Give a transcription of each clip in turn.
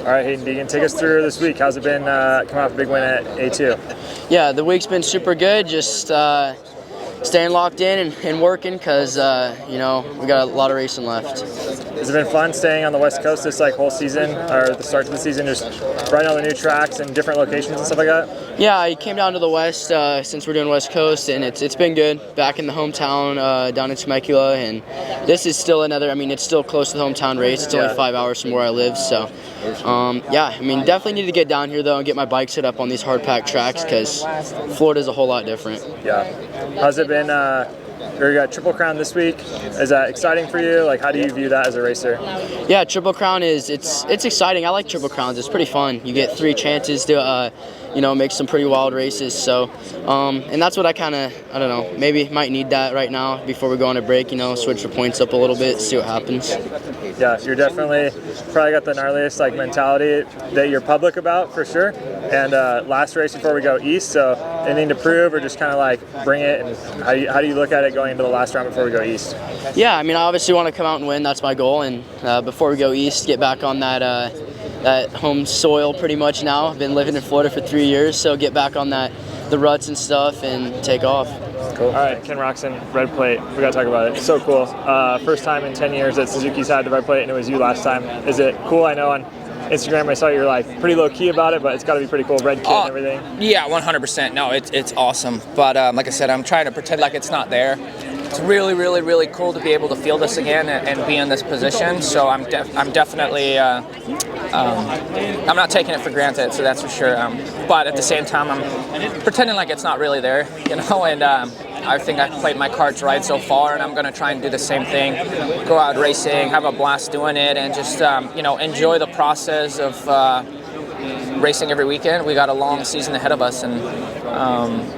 All right, Hayden Deegan, take us through this week. How's it been coming off a big win at A2? Yeah, the week's been super good. Just staying locked in and working because, we got a lot of racing left. Has it been fun staying on the West Coast this whole season, or the start of the season, just riding all the new tracks and different locations and stuff like that? Yeah, I came down to the West since we're doing West Coast, and it's been good. Back in the hometown down in Temecula, and this is still another, it's still close to the hometown race. It's only 5 hours from where I live, so definitely need to get down here though and get my bike set up on these hard packed tracks because Florida's a whole lot different. Yeah. How's it been? You got Triple Crown this week. Is that exciting for you? How do you view that as a racer? Yeah, Triple Crown it's exciting. I like Triple Crowns. It's pretty fun. You get 3 chances to make some pretty wild races. So, and that's what I don't know, maybe might need that right now before we go on a break. Switch the points up a little bit, see what happens. Yeah, you're definitely probably got the gnarliest mentality that you're public about for sure. And last race before we go east, so anything to prove or just bring it? And how do you look at it going into the last round before we go east? Yeah, I obviously want to come out and win. That's my goal. And before we go east, get back on that home soil pretty much now. I've been living in Florida for 3 years, so get back on the ruts and stuff and take off. Cool. All right, Ken Roxon, red plate. We got to talk about it. So cool. First time in 10 years that Suzuki's had the red plate, and it was you last time. Is it cool? I know on Instagram I saw you're pretty low key about it, but it's got to be pretty cool. Red kit and everything. Yeah, 100%. No, it's awesome. But like I said, I'm trying to pretend like it's not there. It's really, really, really cool to be able to feel this again and be in this position. So I'm definitely, I'm not taking it for granted, so that's for sure. But at the same time, I'm pretending like it's not really there, and I think I've played my cards right so far, and I'm going to try and do the same thing. Go out racing, have a blast doing it, and just, enjoy the process of racing every weekend. We got a long season ahead of us, and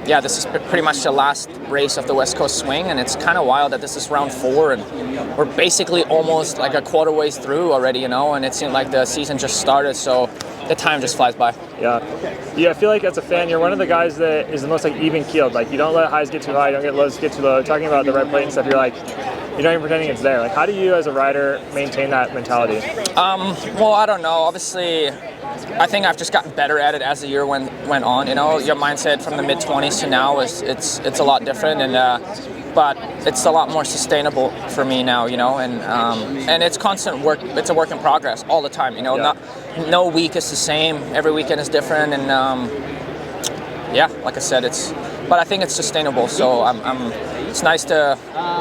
this is pretty much the last race of the West Coast swing, and it's kind of wild that this is round 4, and we're basically almost a quarter ways through already, and it seemed like the season just started, so the time just flies by. Yeah, I feel like as a fan, you're one of the guys that is the most even keeled. You don't let highs get too high, you don't get lows get too low. Talking about the red plate and stuff, you're not even pretending it's there. How do you as a rider maintain that mentality? Well, I don't know. Obviously, I think I've just gotten better at it as the year went on. Your mindset from the mid-20s to now it's a lot different, and but it's a lot more sustainable for me now. And it's constant work. It's a work in progress all the time. No week is the same. Every weekend is different, and like I said, but I think it's sustainable. So it's nice to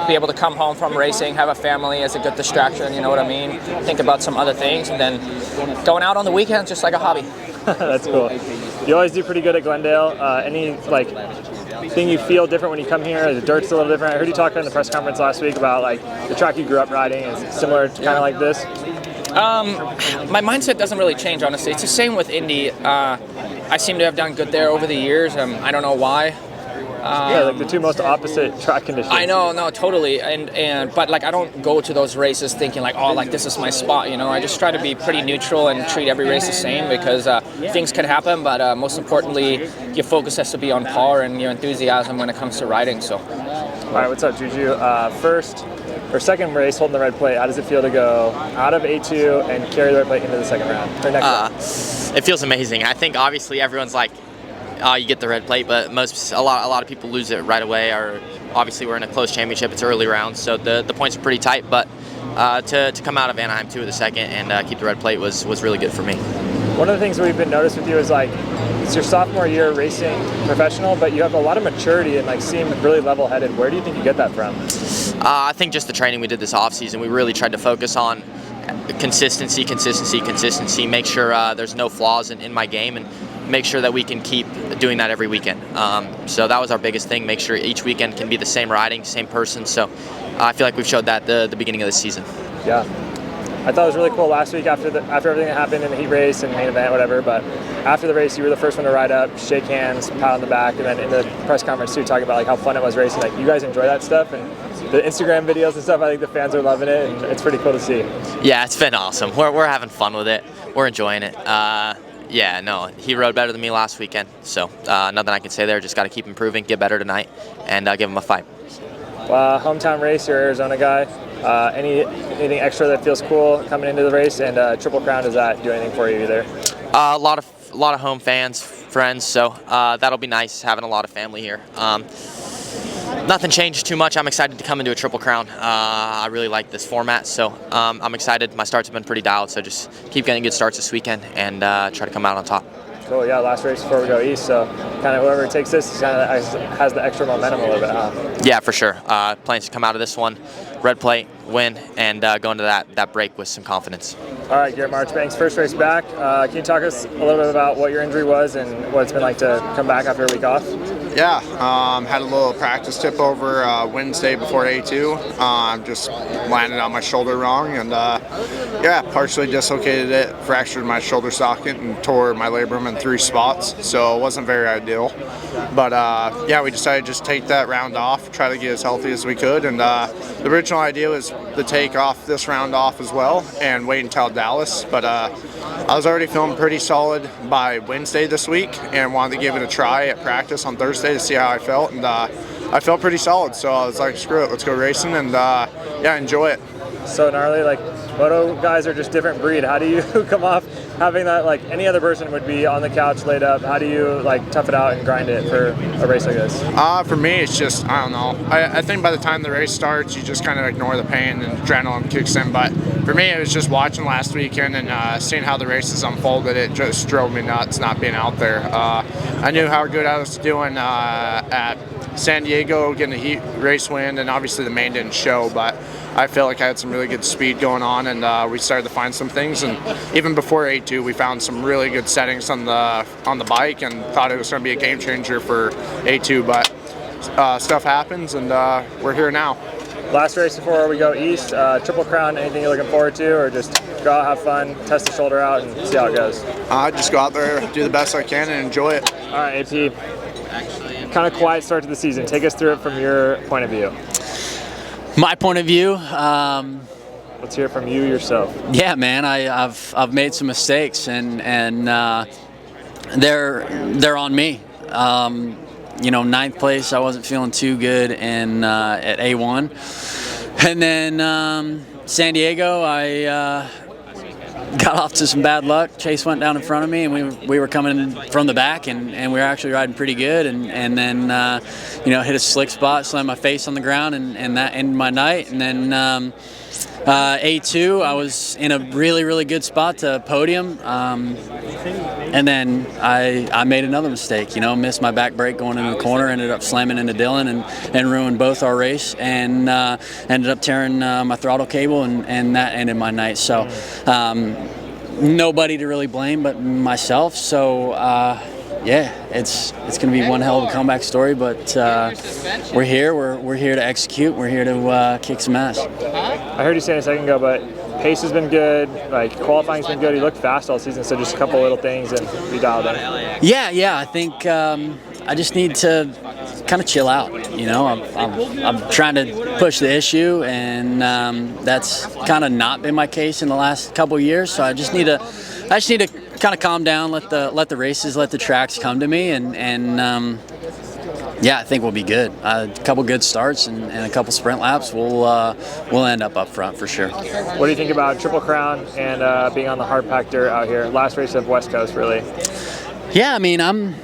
be able to come home from racing, have a family as a good distraction, you know what I mean? Think about some other things, and then going out on the weekends just like a hobby. That's cool. You always do pretty good at Glendale. Any thing you feel different when you come here? The dirt's a little different. I heard you talk in the press conference last week about the track you grew up riding is similar to kind of like this. My mindset doesn't really change, honestly. It's the same with Indy. I seem to have done good there over the years. I don't know why. The two most opposite track conditions. I know, no, totally, but I don't go to those races thinking this is my spot. I just try to be pretty neutral and treat every race the same because things can happen. But most importantly, your focus has to be on par and your enthusiasm when it comes to riding. So, all right, what's up, Juju? First or second race holding the red plate. How does it feel to go out of A2 and carry the red plate into the second round or next round? It feels amazing. I think obviously everyone's you get the red plate, but a lot of people lose it right away. Or obviously we're in a close championship; it's early rounds, so the points are pretty tight. But to come out of Anaheim 2 of the second and keep the red plate was really good for me. One of the things we've been noticed with you is it's your sophomore year racing professional, but you have a lot of maturity and seem really level-headed. Where do you think you get that from? I think just the training we did this off season. We really tried to focus on consistency. Make sure there's no flaws in my game, and make sure that we can keep doing that every weekend. So that was our biggest thing, make sure each weekend can be the same riding, same person. So I feel like we've showed that the beginning of the season. Yeah. I thought it was really cool last week after everything that happened in the heat race and main event, whatever, but after the race you were the first one to ride up, shake hands, pat on the back, and then in the press conference too, talking about how fun it was racing. You guys enjoy that stuff, and the Instagram videos and stuff, I think the fans are loving it, and it's pretty cool to see. Yeah, it's been awesome. We're having fun with it. We're enjoying it. He rode better than me last weekend, so nothing I can say there. Just got to keep improving, get better tonight, and give him a fight. Hometown race, you're an Arizona guy. Anything extra that feels cool coming into the race? And Triple Crown, does that do anything for you either? A lot of home fans, friends, so that'll be nice having a lot of family here. Nothing changed too much. I'm excited to come into a Triple Crown. I really like this format, so I'm excited. My starts have been pretty dialed, so just keep getting good starts this weekend and try to come out on top. Cool, yeah, last race before we go east, so kind of whoever takes this kind of has the extra momentum a little bit, huh? Yeah, for sure. Plans to come out of this one, red plate, win, and go into that break with some confidence. All right, Garrett Marchbanks, first race back. Can you talk us a little bit about what your injury was and what it's been like to come back after a week off? Yeah, had a little practice tip over Wednesday before A2. Just landed on my shoulder wrong and yeah, partially dislocated it, fractured my shoulder socket and tore my labrum in 3 spots, so it wasn't very ideal. But yeah, we decided to just take that round off, try to get as healthy as we could, and the original idea was to take off this round off as well and wait until Dallas, but I was already feeling pretty solid by Wednesday this week and wanted to give it a try at practice on Thursday to see how I felt, and I felt pretty solid, so I was like, screw it, let's go racing, and yeah, enjoy it. So gnarly, like moto guys are just different breed. How do you come off having that, like any other person would be on the couch laid up? How do you like tough it out and grind it for a race like this? For me, it's just, I don't know. I think by the time the race starts, you just kind of ignore the pain and adrenaline kicks in. But for me, it was just watching last weekend and seeing how the races unfolded. It just drove me nuts not being out there. I knew how good I was doing at San Diego, getting a heat race win, and obviously the main didn't show, but I felt like I had some really good speed going on, and we started to find some things. And even before A2, we found some really good settings on the bike, and thought it was going to be a game changer for A2. But stuff happens, and we're here now. Last race before we go east, Triple Crown. Anything you're looking forward to, or just go out, have fun, test the shoulder out, and see how it goes? Just go out there, do the best I can, and enjoy it. All right, AP. Kind of quiet start to the season. Take us through it from your point of view. My point of view, let's hear from you yourself. yeah, man, I've made some mistakes, and they're on me. You know, 9th place, I wasn't feeling too good in at A1, and then San Diego, I got off to some bad luck. Chase went down in front of me, and we were coming from the back, and we were actually riding pretty good, and then you know, hit a slick spot, slammed my face on the ground, and that ended my night. And then A2, I was in a really good spot to podium, and then I made another mistake, you know, missed my back brake going into the corner, ended up slamming into Dylan and ruined both our race, and ended up tearing my throttle cable, and that ended my night. So nobody to really blame but myself. So yeah, it's going to be one hell of a comeback story, but we're here. We're here to execute. We're here to kick some ass. I heard you say a second ago, but pace has been good. Like qualifying's been good. You look fast all season, so just a couple little things and be dialed in. Yeah. I think I just need to kind of chill out. You know, I'm trying to push the issue, and that's kind of not been my case in the last couple of years. So I just need to kind of calm down, let the races, let the tracks come to me, and yeah, I think we'll be good. A couple good starts and a couple sprint laps, we'll end up front for sure. What do you think about Triple Crown and being on the hard pack dirt out here? Last race of West Coast, really. Yeah, I mean, I'm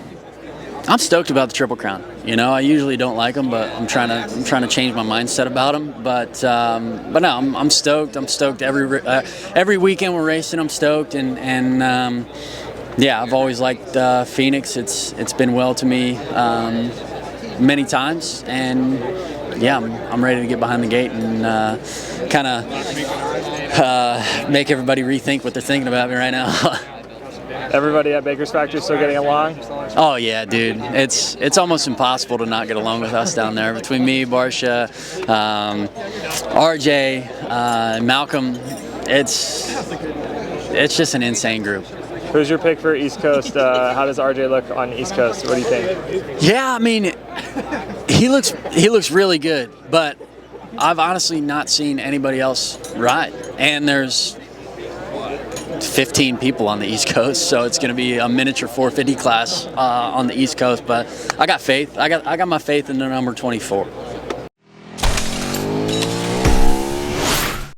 stoked about the Triple Crown. You know, I usually don't like them, but I'm trying to change my mindset about them. But no, I'm stoked. I'm stoked every weekend we're racing. I'm stoked, and yeah, I've always liked Phoenix. It's been well to me many times, and yeah, I'm ready to get behind the gate and kind of make everybody rethink what they're thinking about me right now. Everybody at Baker's Factory still getting along? Oh yeah, dude. It's almost impossible to not get along with us down there. Between me, Barsha, RJ, Malcolm, it's just an insane group. Who's your pick for East Coast? How does RJ look on East Coast? What do you think? Yeah, I mean, he looks really good, but I've honestly not seen anybody else ride. And there's 15 people on the East Coast, so it's going to be a miniature 450 class on the East Coast. But I got faith. I got my faith in the number 24.